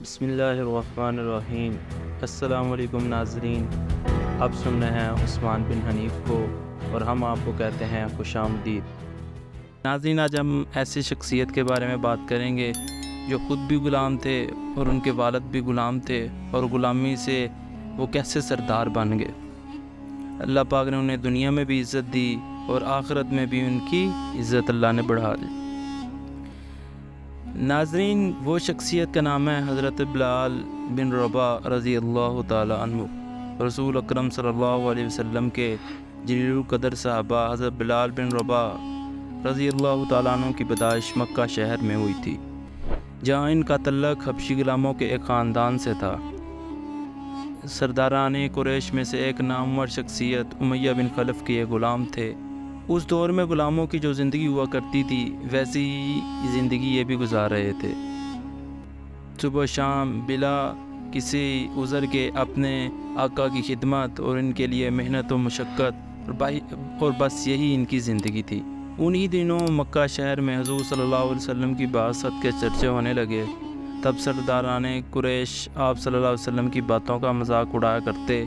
بسم اللہ الرحمن الرحیم۔ السلام علیکم ناظرین، آپ سن رہے ہیں عثمان بن حنیف کو اور ہم آپ کو کہتے ہیں خوش آمدید۔ ناظرین، آج ہم ایسی شخصیت کے بارے میں بات کریں گے جو خود بھی غلام تھے اور ان کے والد بھی غلام تھے، اور غلامی سے وہ کیسے سردار بن گئے۔ اللہ پاک نے انہیں دنیا میں بھی عزت دی اور آخرت میں بھی ان کی عزت اللہ نے بڑھا دی۔ ناظرین، وہ شخصیت کا نام ہے حضرت بلال بن رباح رضی اللہ تعالی عنہ۔ رسول اکرم صلی اللہ علیہ وسلم کے جلیل القدر صحابہ حضرت بلال بن رباح رضی اللہ تعالیٰ عنہ کی پیدائش مکہ شہر میں ہوئی تھی، جہاں ان کا تعلق حبشی غلاموں کے ایک خاندان سے تھا۔ سرداران قریش میں سے ایک نامور شخصیت امیہ بن خلف کے یہ غلام تھے۔ اس دور میں غلاموں کی جو زندگی ہوا کرتی تھی، ویسی ہی زندگی یہ بھی گزار رہے تھے۔ صبح شام بلا کسی عذر کے اپنے آقا کی خدمت اور ان کے لیے محنت و مشقت، اور بس یہی ان کی زندگی تھی۔ انہی دنوں مکہ شہر میں حضور صلی اللہ علیہ وسلم کی بعثت کے چرچے ہونے لگے۔ تب سرداران قریش آپ صلی اللہ علیہ وسلم کی باتوں کا مذاق اڑایا کرتے،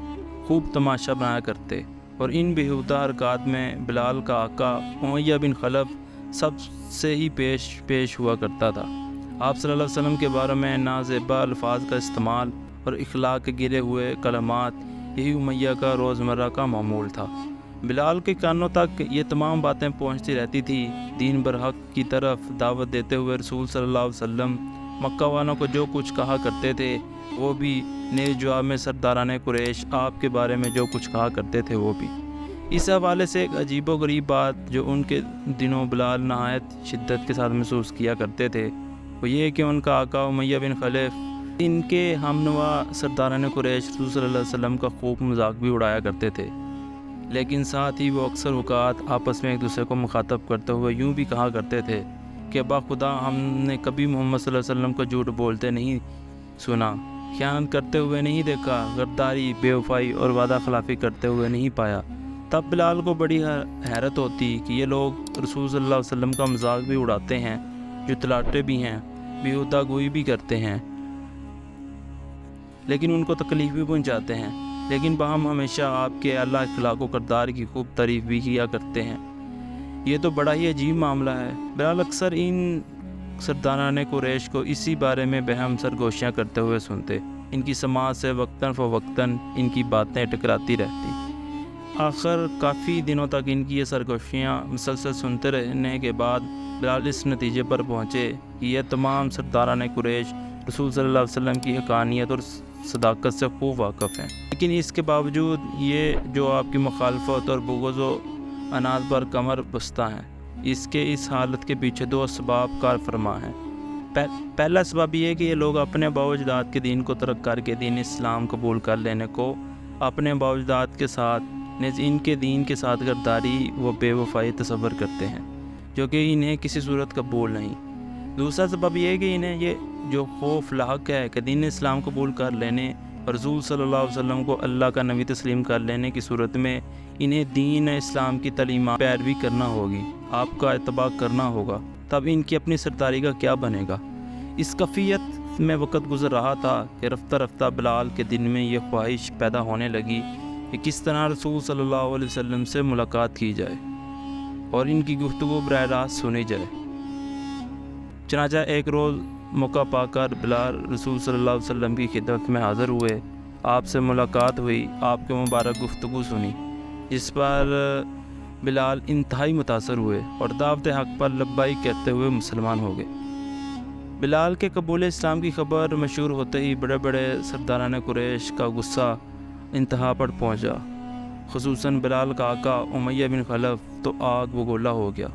خوب تماشا بنایا کرتے، اور ان بیہودہ حرکات میں بلال کا آقا امیہ بن خلف سب سے ہی پیش ہوا کرتا تھا۔ آپ صلی اللہ علیہ وسلم کے بارے میں نازیبا الفاظ کا استعمال اور اخلاق کے گرے ہوئے کلمات، یہی امیہ کا روزمرہ کا معمول تھا۔ بلال کے کانوں تک یہ تمام باتیں پہنچتی رہتی تھی۔ دین برحق کی طرف دعوت دیتے ہوئے رسول صلی اللہ علیہ وسلم مکہ والوں کو جو کچھ کہا کرتے تھے وہ بھی، نیز جواب میں سرداران قریش آپ کے بارے میں جو کچھ کہا کرتے تھے وہ بھی۔ اس حوالے سے ایک عجیب و غریب بات جو ان کے دنوں بلال نہایت شدت کے ساتھ محسوس کیا کرتے تھے، وہ یہ کہ ان کا آقا امیہ بن خلف ان کے ہمنوا سرداران قریش رسول صلی اللہ علیہ وسلم کا خوب مذاق بھی اڑایا کرتے تھے، لیکن ساتھ ہی وہ اکثر اوقات آپس میں ایک دوسرے کو مخاطب کرتے ہوئے یوں بھی کہا کرتے تھے کہ ابا خدا، ہم نے کبھی محمد صلی اللہ علیہ وسلم کو جھوٹ بولتے نہیں سنا، خیانت کرتے ہوئے نہیں دیکھا، غداری، بے وفائی اور وعدہ خلافی کرتے ہوئے نہیں پایا۔ تب بلال کو بڑی حیرت ہوتی کہ یہ لوگ رسول صلی اللہ علیہ وسلم کا مذاق بھی اڑاتے ہیں، جتلاتے بھی ہیں، بیہودہ گوئی بھی کرتے ہیں، لیکن ان کو تکلیف بھی پہنچاتے ہیں، لیکن باہم ہمیشہ آپ کے اعلیٰ اخلاق و کردار کی خوب تعریف بھی کیا کرتے ہیں۔ یہ تو بڑا ہی عجیب معاملہ ہے۔ بلال اکثر ان سرداران قریش کو اسی بارے میں بہم سرگوشیاں کرتے ہوئے سنتے۔ ان کی سماعت سے وقتاً فوقتاً ان کی باتیں ٹکراتی رہتی۔ آخر کافی دنوں تک ان کی یہ سرگوشیاں مسلسل سنتے رہنے کے بعد بلال اس نتیجے پر پہنچے کہ یہ تمام سرداران قریش رسول صلی اللہ علیہ وسلم کی حقانیت اور صداقت سے خوب واقف ہیں، لیکن اس کے باوجود یہ جو آپ کی مخالفت اور بغض و عناد پر کمر بستہ ہیں۔ اس حالت کے پیچھے دو اسباب کار فرما ہیں۔ پہلا سبب یہ ہے کہ یہ لوگ اپنے آباء و اجداد کے دین کو ترک کر کے دین اسلام قبول کر لینے کو اپنے آباء و اجداد کے ساتھ نیز ان کے دین کے ساتھ غداری و بے وفائی تصور کرتے ہیں، جو کہ انہیں کسی صورت قبول نہیں۔ دوسرا سبب یہ ہے کہ انہیں یہ جو خوف لاحق ہے کہ دین اسلام قبول کر لینے اور رسول صلی اللہ علیہ وسلم کو اللہ کا نبی تسلیم کر لینے کی صورت میں انہیں دین اسلام کی تعلیمات پیروی کرنا ہوگی، آپ کا اتباع کرنا ہوگا، تب ان کی اپنی سرداری کا کیا بنے گا۔ اس کیفیت میں وقت گزر رہا تھا کہ رفتہ رفتہ بلال کے دل میں یہ خواہش پیدا ہونے لگی کہ کس طرح رسول صلی اللہ علیہ وسلم سے ملاقات کی جائے اور ان کی گفتگو براہ راست سنی جائے۔ چنانچہ ایک روز موقع پا کر بلال رسول صلی اللہ علیہ وسلم کی خدمت میں حاضر ہوئے، آپ سے ملاقات ہوئی، آپ کے مبارک گفتگو سنی، جس پر بلال انتہائی متاثر ہوئے اور دعوت حق پر لبیک کہتے ہوئے مسلمان ہو گئے۔ بلال کے قبول اسلام کی خبر مشہور ہوتے ہی بڑے بڑے سرداران قریش کا غصہ انتہا پر پہنچا، خصوصاً بلال کا آقا امیہ بن خلف تو آگ بگولا ہو گیا۔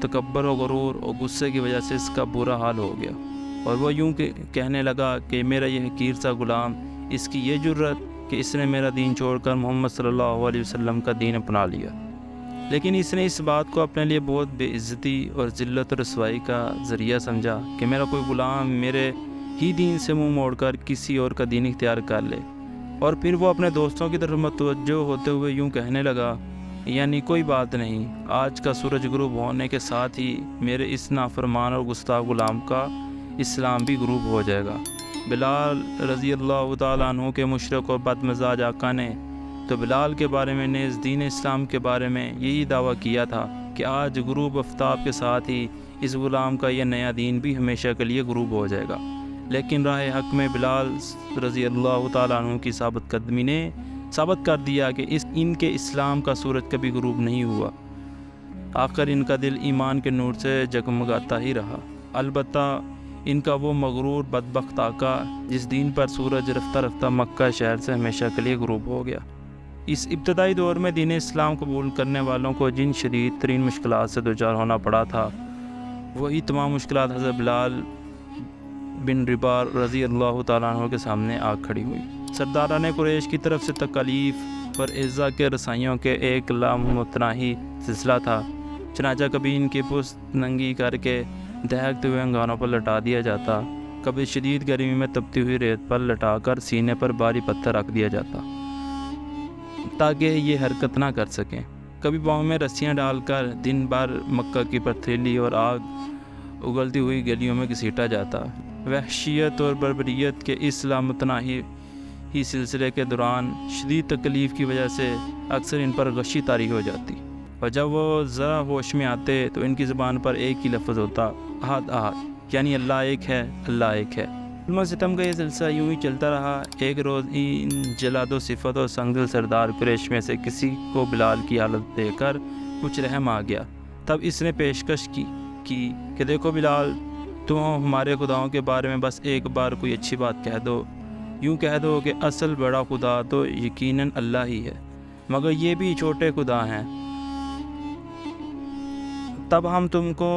تکبر و غرور اور غصے کی وجہ سے اس کا برا حال ہو گیا، اور وہ یوں کہنے لگا کہ میرا یہ حقیر سا غلام، اس کی یہ جرت کہ اس نے میرا دین چھوڑ کر محمد صلی اللہ علیہ وسلم کا دین اپنا لیا، لیکن اس نے اس بات کو اپنے لیے بہت بے عزتی اور ذلت و رسوائی کا ذریعہ سمجھا کہ میرا کوئی غلام میرے ہی دین سے منہ موڑ کر کسی اور کا دین اختیار کر لے۔ اور پھر وہ اپنے دوستوں کی طرف متوجہ ہوتے ہوئے یوں کہنے لگا، یعنی کوئی بات نہیں، آج کا سورج غروب ہونے کے ساتھ ہی میرے اس نافرمان اور گستاخ غلام کا اسلام بھی غروب ہو جائے گا۔ بلال رضی اللہ تعالیٰ عنہ کے مشرک اور بد مزاج آقا نے تو بلال کے بارے میں نیز دین اسلام کے بارے میں یہی دعویٰ کیا تھا کہ آج غروب آفتاب کے ساتھ ہی اس غلام کا یہ نیا دین بھی ہمیشہ کے لیے غروب ہو جائے گا۔ لیکن راہ حق میں بلال رضی اللہ تعالیٰ عنہ کی ثابت قدمی نے ثابت کر دیا کہ ان کے اسلام کا سورج کبھی غروب نہیں ہوا۔ آخر ان کا دل ایمان کے نور سے جگمگاتا ہی رہا۔ البتہ ان کا وہ مغرور بدبخت آقا جس دین پر سورج رفتہ رفتہ مکہ شہر سے ہمیشہ کے لیے غروب ہو گیا۔ اس ابتدائی دور میں دین اسلام قبول کرنے والوں کو جن شدید ترین مشکلات سے دوچار ہونا پڑا تھا، وہی تمام مشکلات حضرت بلال بن رباح رضی اللہ تعالیٰ عنہ کے سامنے آ کھڑی ہوئی۔ سرداران قریش کی طرف سے تکالیف اور اعزا کے رسائیوں کے ایک لامتناہی سلسلہ تھا۔ چنانچہ کبھی ان کی پشت ننگی کر کے دہکتے ہوئے انگاروں پر لٹا دیا جاتا، کبھی شدید گرمی میں تپتی ہوئی ریت پر لٹا کر سینے پر بھاری پتھر رکھ دیا جاتا تاکہ یہ حرکت نہ کر سکیں، کبھی پاؤں میں رسیاں ڈال کر دن بھر مکہ کی پتھریلی اور آگ اگلتی ہوئی گلیوں میں گھسیٹا جاتا۔ وحشیت اور بربریت کے اس لامتناہی سلسلے کے دوران شدید تکلیف کی وجہ سے اکثر ان پر غشی طاری ہو جاتی، اور جب وہ ذرا ہوش میں آتے تو ان کی زبان پر ایک ہی لفظ ہوتا، احد احد، یعنی اللہ ایک ہے، اللہ ایک ہے۔ ظلم و ستم کا یہ سلسلہ یوں ہی چلتا رہا۔ ایک روز ان جلاد و صفت اور سنگدل سردار قریش میں سے کسی کو بلال کی حالت دیکھ کر کچھ رحم آ گیا۔ تب اس نے پیشکش کی کہ دیکھو بلال، تم ہمارے خداؤں کے بارے میں بس ایک بار کوئی اچھی بات کہہ دو، یوں کہہ دو کہ اصل بڑا خدا تو یقیناً اللہ ہی ہے، مگر یہ بھی چھوٹے خدا ہیں، تب ہم تم کو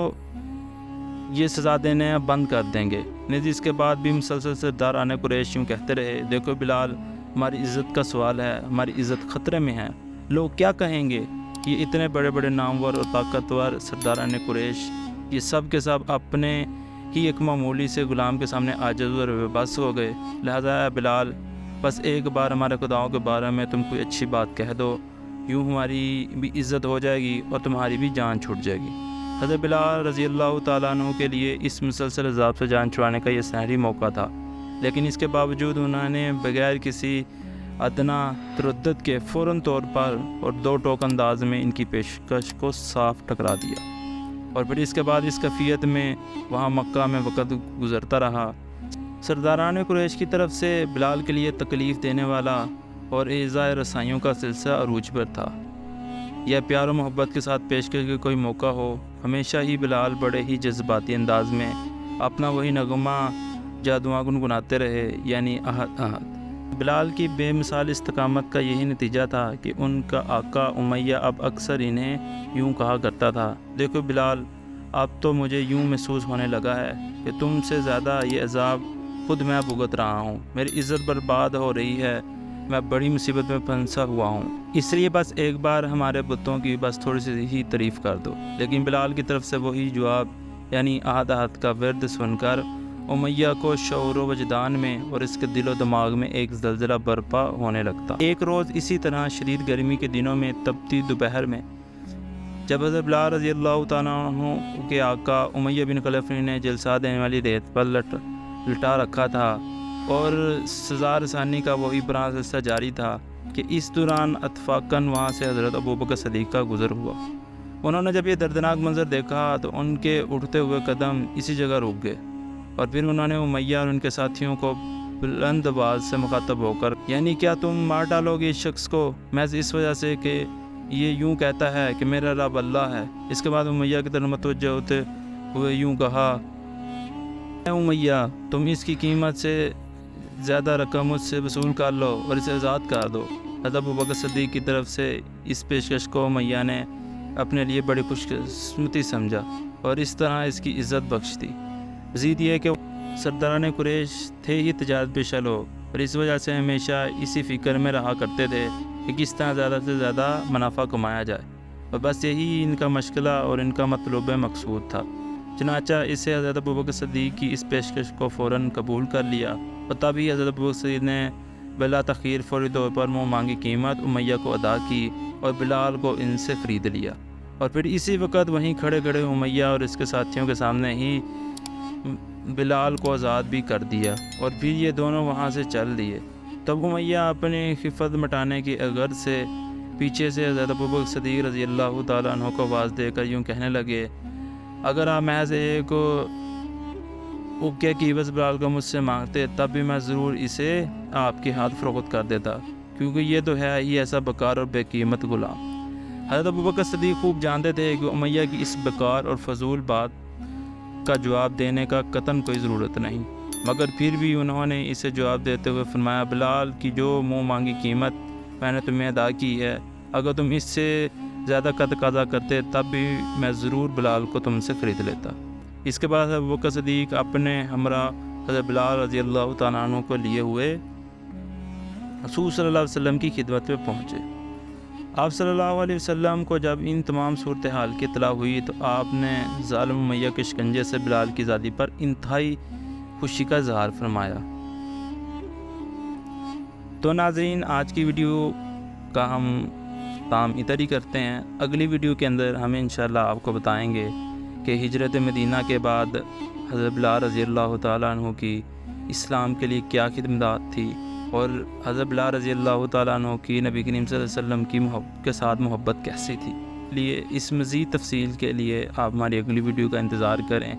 یہ سزا دینے بند کر دیں گے۔ نیز اس کے بعد بھی مسلسل سرداران قریش یوں کہتے رہے، دیکھو بلال، ہماری عزت کا سوال ہے، ہماری عزت خطرے میں ہے، لوگ کیا کہیں گے؟ یہ اتنے بڑے بڑے نامور اور طاقتور سرداران قریش، یہ سب کے سب اپنے ہی ایک معمولی سے غلام کے سامنے عاجز اور بس ہو گئے۔ لہذا اے بلال، بس ایک بار ہمارے خداؤں کے بارے میں تم کوئی اچھی بات کہہ دو، یوں ہماری بھی عزت ہو جائے گی اور تمہاری بھی جان چھوٹ جائے گی۔ حضرت بلال رضی اللہ تعالیٰ عنہ کے لیے اس مسلسل عذاب سے جان چھڑانے کا یہ سنہری موقع تھا، لیکن اس کے باوجود انہوں نے بغیر کسی ادنا تردد کے فوراً طور پر اور دو ٹوک انداز میں ان کی پیشکش کو صاف ٹکرا دیا، اور پھر اس کے بعد اس کیفیت میں وہاں مکہ میں وقت گزرتا رہا۔ سرداران قریش کی طرف سے بلال کے لیے تکلیف دینے والا اور ایذاء رسائیوں کا سلسلہ عروج پر تھا۔ یا پیار و محبت کے ساتھ پیشکش کے کوئی موقع ہو، ہمیشہ ہی بلال بڑے ہی جذباتی انداز میں اپنا وہی نغمہ جادواں گنگناتے رہے، یعنی احد احد۔ بلال کی بے مثال استقامت کا یہی نتیجہ تھا کہ ان کا آقا امیہ اب اکثر انہیں یوں کہا کرتا تھا، دیکھو بلال، اب تو مجھے یوں محسوس ہونے لگا ہے کہ تم سے زیادہ یہ عذاب خود میں بھگت رہا ہوں، میری عزت برباد ہو رہی ہے، میں بڑی مصیبت میں پھنسا ہوا ہوں، اس لیے بس ایک بار ہمارے بتوں کی بس تھوڑی سی ہی تعریف کر دو۔ لیکن بلال کی طرف سے وہی جواب، یعنی احد احد کا ورد سن کر امیہ کو شعور و وجدان میں اور اس کے دل و دماغ میں ایک زلزلہ برپا ہونے لگتا۔ ایک روز اسی طرح شدید گرمی کے دنوں میں تپتی دوپہر میں جب حضرت بلال رضی اللہ تعالیٰ عنہ کے آقا امیہ بن خلف نے جلسہ دینے والی ریت پر لٹا رکھا تھا اور سزا رسانی کا وہی پرانا سلسلہ جاری تھا کہ اس دوران اتفاقاً وہاں سے حضرت ابوبکر صدیق کا گزر ہوا۔ انہوں نے جب یہ دردناک منظر دیکھا تو ان کے اٹھتے ہوئے قدم اسی جگہ رک گئے، اور پھر انہوں نے امیہ اور ان کے ساتھیوں کو بلند آواز سے مخاطب ہو کر، یعنی کیا تم مار ڈالو گے اس شخص کو محض اس وجہ سے کہ یہ یوں کہتا ہے کہ میرا رب اللہ ہے؟ اس کے بعد امیہ کی طرف متوجہ ہوتے ہوئے یوں کہا، اے امیہ، تم اس کی قیمت سے زیادہ رقم مجھ سے وصول کر لو اور اسے آزاد کر دو۔ حضرت ابوبکر صدیق کی طرف سے اس پیشکش کو امیہ نے اپنے لیے بڑی خوش قسمتی سمجھا اور اس طرح اس کی عزت بخش دی۔ مزید یہ کہ سرداران قریش تھے ہی تجارت پیشہ لوگ، اور اس وجہ سے ہمیشہ اسی فکر میں رہا کرتے تھے کہ کس طرح زیادہ سے زیادہ منافع کمایا جائے، اور بس یہی ان کا مشغلہ اور ان کا مطلوب مقصود تھا۔ چنانچہ اسے حضرت ابوبکر صدیق کی اس پیشکش کو فوراً قبول کر لیا، اور تبھی حضرت ابوبکر صدیق نے بلا تاخیر فوری طور پر منہ مانگی قیمت امیہ کو ادا کی اور بلال کو ان سے خرید لیا، اور پھر اسی وقت وہیں کھڑے کھڑے امیہ اور اس کے ساتھیوں کے سامنے ہی بلال کو آزاد بھی کر دیا اور پھر یہ دونوں وہاں سے چل دیے۔ تب امیہ اپنی خفت مٹانے کی غرض سے پیچھے سے حضرت ابوبکر صدیق رضی اللہ تعالیٰ عنہ کو آواز دے کر یوں کہنے لگے، اگر آپ محض ایک اوکے کی عوض بلال کو مجھ سے مانگتے تب بھی میں ضرور اسے آپ کے ہاتھ فروخت کر دیتا، کیونکہ یہ تو ہے ہی ایسا بیکار اور بے قیمت غلام۔ حضرت ابوبکر صدیق خوب جانتے تھے کہ امیہ کی اس بیکار اور فضول بات کا جواب دینے کا قطعاً کوئی ضرورت نہیں، مگر پھر بھی انہوں نے اسے جواب دیتے ہوئے فرمایا، بلال کی جو منہ مانگی قیمت میں نے تمہیں ادا کی ہے، اگر تم اس سے زیادہ کا تقاضا کرتے تب بھی میں ضرور بلال کو تم سے خرید لیتا۔ اس کے بعد ابوبکر صدیق اپنے ہمراہ حضرت بلال رضی اللہ تعالیٰ عنہ کو لیے ہوئے رسول صلی اللہ علیہ وسلم کی خدمت میں پہنچے۔ آپ صلی اللہ علیہ وسلم کو جب ان تمام صورتحال کی اطلاع ہوئی تو آپ نے ظالم امیہ کے شکنجے سے بلال کی آزادی پر انتہائی خوشی کا اظہار فرمایا۔ تو ناظرین، آج کی ویڈیو کا ہم کام ادھر ہی کرتے ہیں۔ اگلی ویڈیو کے اندر ہم انشاءاللہ آپ کو بتائیں گے کہ ہجرت مدینہ کے بعد حضرت بلال رضی اللہ تعالیٰ عنہ کی اسلام کے لیے کیا خدمات تھی، اور حضرت بلال رضی اللہ تعالیٰ عنہ کی نبی کریم صلی اللہ علیہ وسلم کی کے ساتھ محبت کیسی تھی۔ اس مزید تفصیل کے لیے آپ ہماری اگلی ویڈیو کا انتظار کریں۔